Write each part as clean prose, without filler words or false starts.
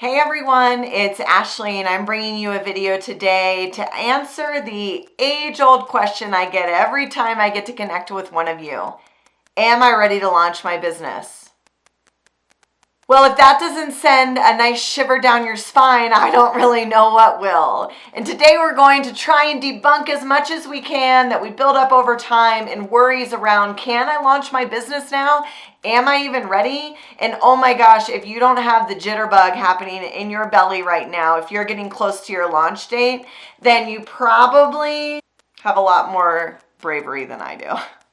Hey everyone, it's Ashley and I'm bringing you a video today to answer the age-old question I get every time I get to connect with one of you. Am I ready to launch my business? Well, if that doesn't send a nice shiver down your spine, I don't really know what will. And today we're going to try and debunk as much as we can that we build up over time and worries around, can I launch my business now? Am I even ready? And oh my gosh, if you don't have the jitterbug happening in your belly right now, if you're getting close to your launch date, then you probably have a lot more bravery than I do.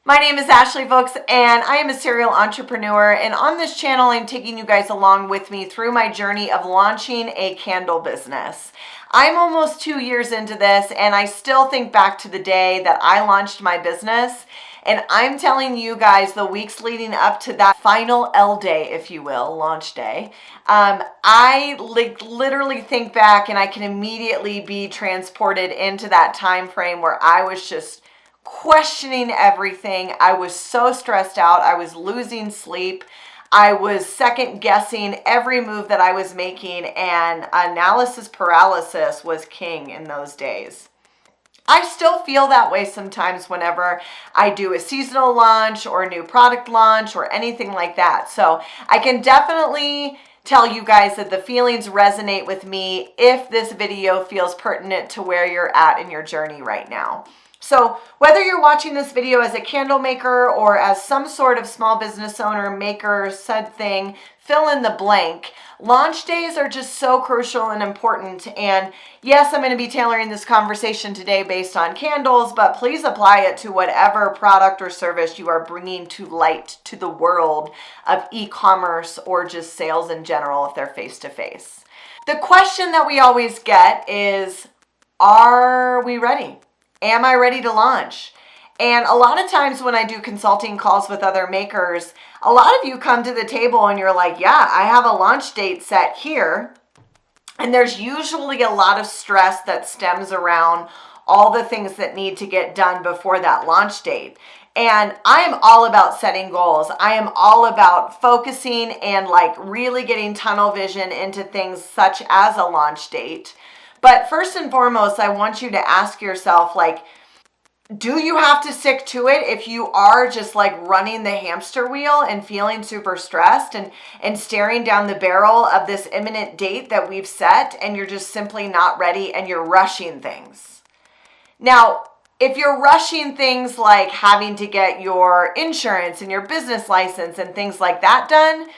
My name is Ashley, folks, and I am a serial entrepreneur. And on this channel, I'm taking you guys along with me through my journey of launching a candle business. I'm almost 2 years into this, and I still think back to the day that I launched my business. And I'm telling you guys, the weeks leading up to that final L day, if you will, launch day, I literally think back and I can immediately be transported into that time frame where I was just questioning everything. I was so stressed out. I was losing sleep. I was second guessing every move that I was making, and analysis paralysis was king in those days. I still feel that way sometimes whenever I do a seasonal launch or a new product launch or anything like that. So I can definitely tell you guys that the feelings resonate with me if this video feels pertinent to where you're at in your journey right now. So whether you're watching this video as a candle maker or as some sort of small business owner, maker, said thing, fill in the blank, launch days are just so crucial and important. And yes, I'm going to be tailoring this conversation today based on candles, but please apply it to whatever product or service you are bringing to light to the world of e-commerce or just sales in general if they're face-to-face. The question that we always get is, are we ready? Am I ready to launch? And a lot of times when I do consulting calls with other makers, a lot of you come to the table and you're like, yeah, I have a launch date set here. And there's usually a lot of stress that stems around all the things that need to get done before that launch date. And I am all about setting goals. I am all about focusing and like really getting tunnel vision into things such as a launch date. But first and foremost, I want you to ask yourself, like, do you have to stick to it if you are just like running the hamster wheel and feeling super stressed and staring down the barrel of this imminent date that we've set and you're just simply not ready and you're rushing things? Now, if you're rushing things like having to get your insurance and your business license and things like that done,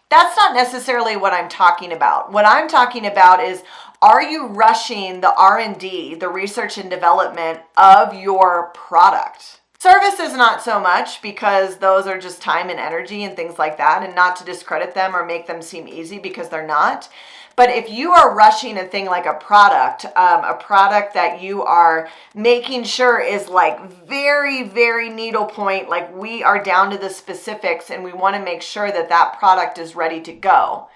that's not necessarily what I'm talking about. What I'm talking about is, are you rushing the R&D, the research and development of your product? Services, not so much, because those are just time and energy and things like that, and not to discredit them or make them seem easy because they're not. But if you are rushing a thing like a product that you are making sure is like very, very needlepoint, like we are down to the specifics and we want to make sure that that product is ready to go.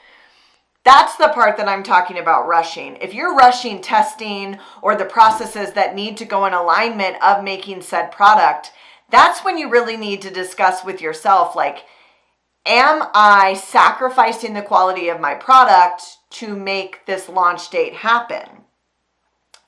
That's the part that I'm talking about rushing. If you're rushing testing or the processes that need to go in alignment of making said product, that's when you really need to discuss with yourself, like, am I sacrificing the quality of my product to make this launch date happen?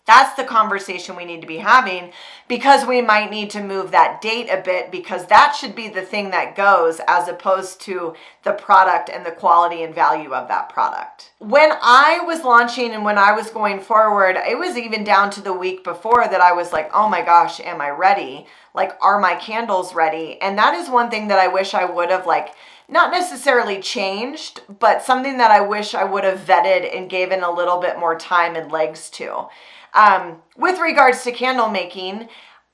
That's the conversation we need to be having, because we might need to move that date a bit, because that should be the thing that goes as opposed to the product and the quality and value of that product. When I was launching and when I was going forward, it was even down to the week before that I was like, oh my gosh, am I ready? Like, are my candles ready? And that is one thing that I wish I would have not necessarily changed, but something that I wish I would have vetted and given a little bit more time and legs to. With regards to candle making,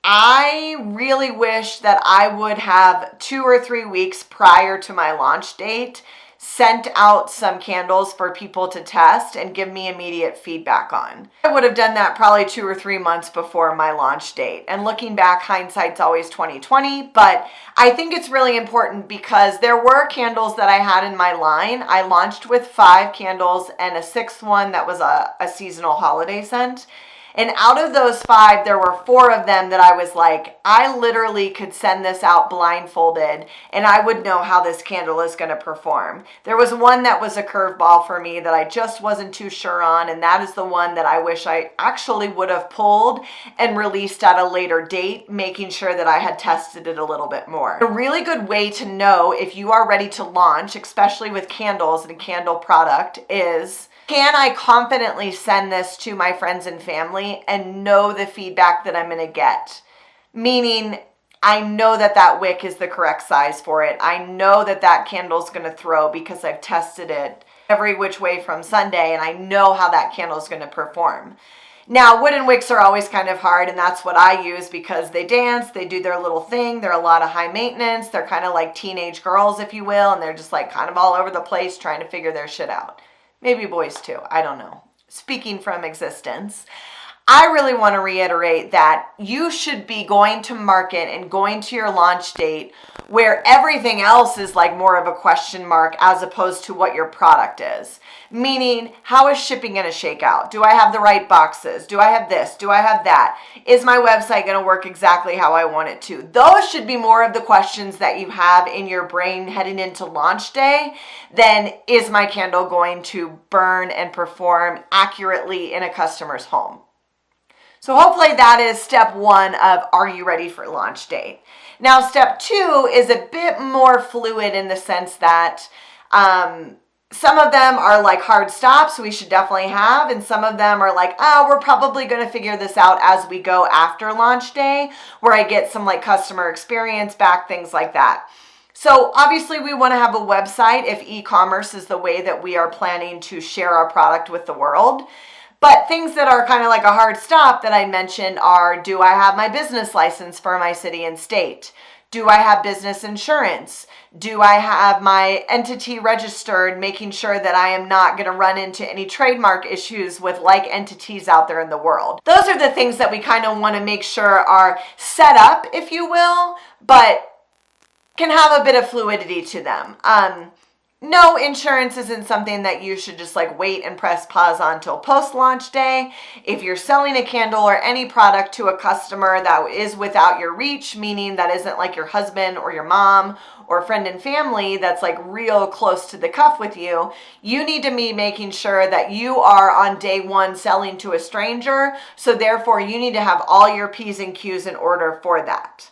I really wish that I would have 2 or 3 weeks prior to my launch date sent out some candles for people to test and give me immediate feedback on. I would have done that probably 2 or 3 months before my launch date. And looking back, hindsight's always 20/20, but I think it's really important because there were candles that I had in my line. I launched with 5 candles and a 6th one that was a seasonal holiday scent. And out of those 5, there were 4 of them that I was like, I literally could send this out blindfolded and I would know how this candle is going to perform. There was one that was a curveball for me that I just wasn't too sure on, and that is the one that I wish I actually would have pulled and released at a later date, making sure that I had tested it a little bit more. A really good way to know if you are ready to launch, especially with candles and a candle product, is, can I confidently send this to my friends and family and know the feedback that I'm going to get? Meaning, I know that that wick is the correct size for it. I know that that candle's going to throw because I've tested it every which way from Sunday, and I know how that candle's going to perform. Now, wooden wicks are always kind of hard, and that's what I use because they dance, they do their little thing. They're a lot of high maintenance. They're kind of like teenage girls, if you will, and they're just like kind of all over the place trying to figure their shit out. Maybe boys too, I don't know. Speaking from existence, I really want to reiterate that you should be going to market and going to your launch date where everything else is like more of a question mark as opposed to what your product is. Meaning, how is shipping going to shake out? Do I have the right boxes? Do I have this? Do I have that? Is my website going to work exactly how I want it to? Those should be more of the questions that you have in your brain heading into launch day than, is my candle going to burn and perform accurately in a customer's home? So hopefully that is step 1 of, are you ready for launch date? Now, step 2 is a bit more fluid in the sense that some of them are like hard stops we should definitely have, and some of them are like, oh, we're probably going to figure this out as we go after launch day, where I get some like customer experience back, things like that. So obviously we want to have a website if e-commerce is the way that we are planning to share our product with the world. But things that are kind of like a hard stop that I mentioned are, do I have my business license for my city and state? Do I have business insurance? Do I have my entity registered, making sure that I am not going to run into any trademark issues with like entities out there in the world? Those are the things that we kind of want to make sure are set up, if you will, but can have a bit of fluidity to them. No, insurance isn't something that you should just like wait and press pause on till post-launch day. If you're selling a candle or any product to a customer that is without your reach, meaning that isn't like your husband or your mom or friend and family that's like real close to the cuff with you, you need to be making sure that you are on day 1 selling to a stranger. So therefore you need to have all your P's and Q's in order for that.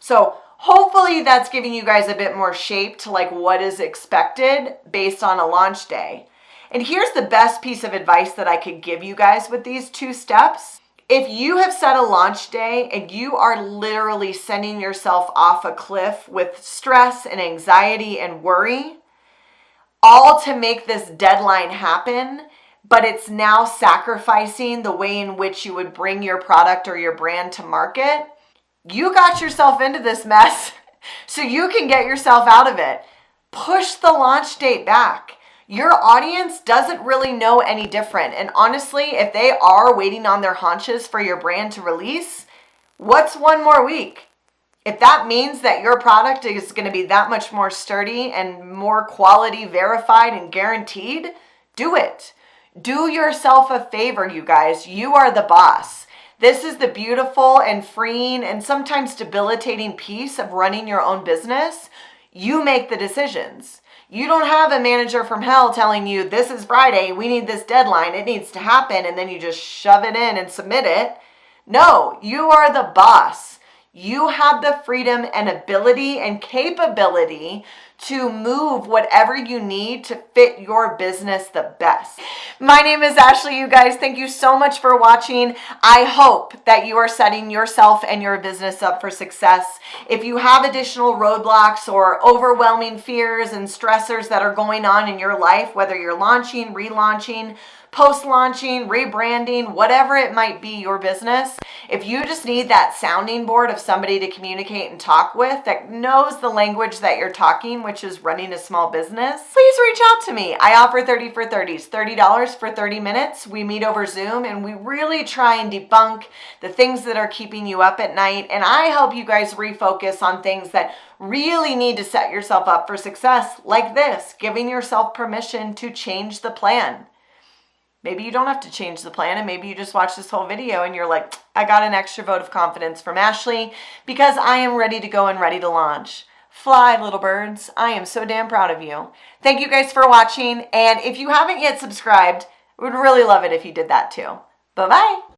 So hopefully that's giving you guys a bit more shape to like what is expected based on a launch day. And here's the best piece of advice that I could give you guys with these 2 steps. If you have set a launch day and you are literally sending yourself off a cliff with stress and anxiety and worry, all to make this deadline happen, but it's now sacrificing the way in which you would bring your product or your brand to market, you got yourself into this mess, so you can get yourself out of it. Push the launch date back. Your audience doesn't really know any different. And honestly, if they are waiting on their haunches for your brand to release, what's 1 more week? If that means that your product is going to be that much more sturdy and more quality verified and guaranteed, do it. Do yourself a favor, you guys. You are the boss. This is the beautiful and freeing and sometimes debilitating piece of running your own business. You make the decisions. You don't have a manager from hell telling you, this is Friday, we need this deadline, it needs to happen, and then you just shove it in and submit it. No, you are the boss. You have the freedom and ability and capability to move whatever you need to fit your business the best. My name is Ashley, you guys. Thank you so much for watching. I hope that you are setting yourself and your business up for success. If you have additional roadblocks or overwhelming fears and stressors that are going on in your life, whether you're launching, relaunching, post-launching, rebranding, whatever it might be your business, if you just need that sounding board of somebody to communicate and talk with that knows the language that you're talking, which is running a small business, please reach out to me. I offer 30 for 30s, $30 for 30 minutes. We meet over Zoom and we really try and debunk the things that are keeping you up at night. And I help you guys refocus on things that really need to set yourself up for success, like this, giving yourself permission to change the plan. Maybe you don't have to change the plan, and maybe you just watch this whole video and you're like, I got an extra vote of confidence from Ashley because I am ready to go and ready to launch. Fly, little birds. I am so damn proud of you. Thank you guys for watching. And if you haven't yet subscribed, I would really love it if you did that too. Bye-bye.